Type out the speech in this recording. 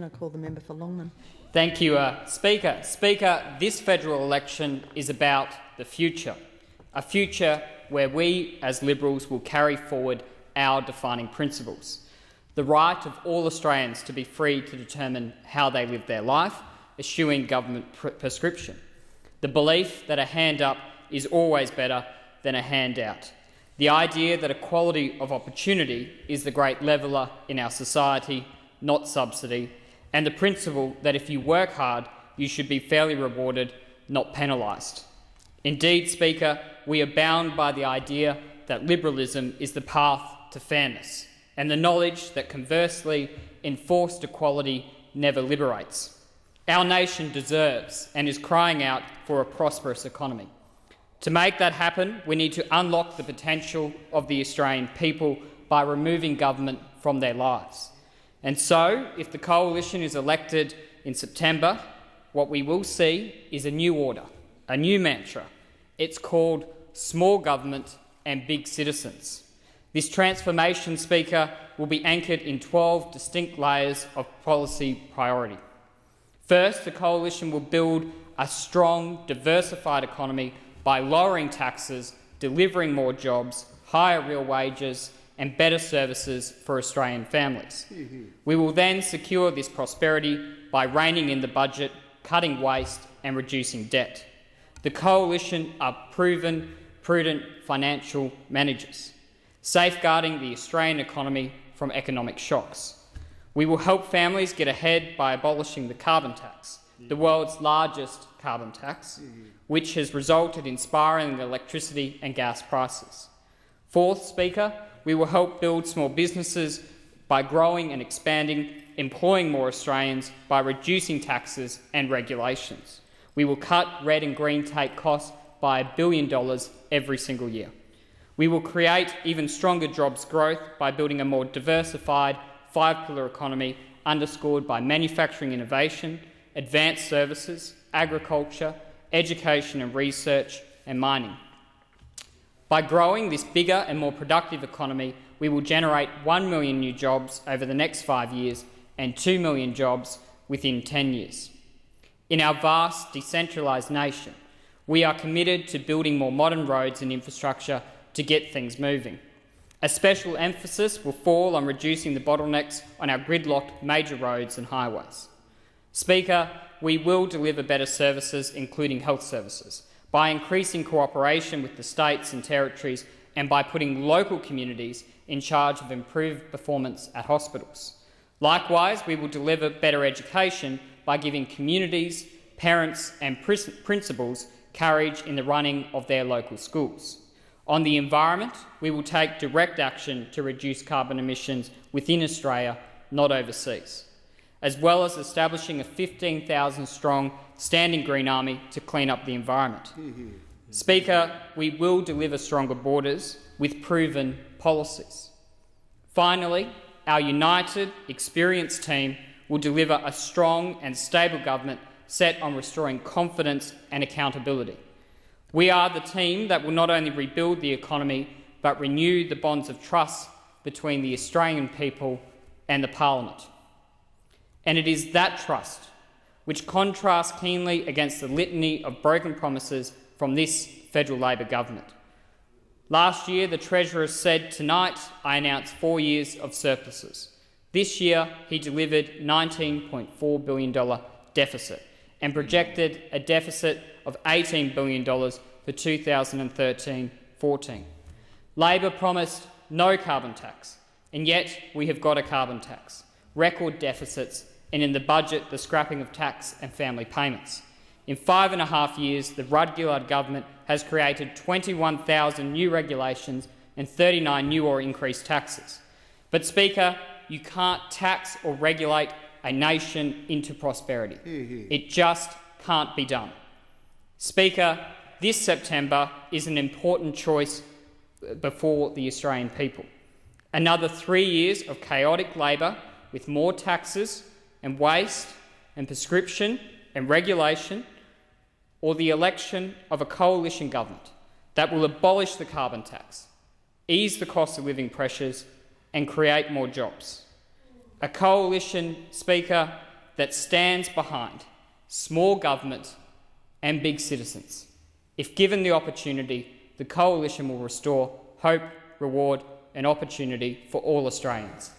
I call the member for Longman. Thank you, Speaker. Speaker, this federal election is about the future, a future where we as Liberals will carry forward our defining principles. The right of all Australians to be free to determine how they live their life, eschewing government prescription. The belief that a hand up is always better than a handout. The idea that equality of opportunity is the great leveller in our society, not subsidy, and the principle that if you work hard, you should be fairly rewarded, not penalised. Indeed, Speaker, we are bound by the idea that liberalism is the path to fairness, and the knowledge that conversely, enforced equality never liberates. Our nation deserves and is crying out for a prosperous economy. To make that happen, we need to unlock the potential of the Australian people by removing government from their lives. And so, if the Coalition is elected in September, what we will see is a new order, a new mantra. It's called small government and big citizens. This transformation, Speaker, will be anchored in 12 distinct layers of policy priority. First, the Coalition will build a strong, diversified economy by lowering taxes, delivering more jobs, higher real wages and better services for Australian families. We will then secure this prosperity by reining in the budget, cutting waste and reducing debt. The Coalition are proven, prudent financial managers, safeguarding the Australian economy from economic shocks. We will help families get ahead by abolishing the carbon tax, the world's largest carbon tax, which has resulted in spiralling electricity and gas prices. Fourth, Speaker, we will help build small businesses by growing and expanding, employing more Australians by reducing taxes and regulations. We will cut red and green tape costs by $1 billion every single year. We will create even stronger jobs growth by building a more diversified five-pillar economy underscored by manufacturing innovation, advanced services, agriculture, education and research, and mining. By growing this bigger and more productive economy, we will generate 1 million new jobs over the next 5 years and 2 million jobs within 10 years. In our vast, decentralised nation, we are committed to building more modern roads and infrastructure to get things moving. A special emphasis will fall on reducing the bottlenecks on our gridlocked major roads and highways. Speaker, we will deliver better services, including health services, by increasing cooperation with the states and territories and by putting local communities in charge of improved performance at hospitals. Likewise, we will deliver better education by giving communities, parents and principals courage in the running of their local schools. On the environment, we will take direct action to reduce carbon emissions within Australia, not overseas, as well as establishing a 15,000-strong standing Green Army to clean up the environment. Speaker, we will deliver stronger borders with proven policies. Finally, our united, experienced team will deliver a strong and stable government set on restoring confidence and accountability. We are the team that will not only rebuild the economy but renew the bonds of trust between the Australian people and the Parliament. And it is that trust which contrasts keenly against the litany of broken promises from this federal Labor government. Last year, the Treasurer said, "Tonight I announce 4 years of surpluses." This year, he delivered $19.4 billion deficit and projected a deficit of $18 billion for 2013-14. Labor promised no carbon tax, and yet we have got a carbon tax, record deficits, and in the budget, the scrapping of tax and family payments. In 5.5 years, the Rudd-Gillard government has created 21,000 new regulations and 39 new or increased taxes. But, Speaker, you can't tax or regulate a nation into prosperity. It just can't be done. Speaker, this September is an important choice before the Australian people. Another 3 years of chaotic Labor with more taxes and waste and prescription and regulation, or the election of a coalition government that will abolish the carbon tax, ease the cost of living pressures and create more jobs. A coalition, Speaker, that stands behind small government and big citizens. If given the opportunity, the coalition will restore hope, reward and opportunity for all Australians.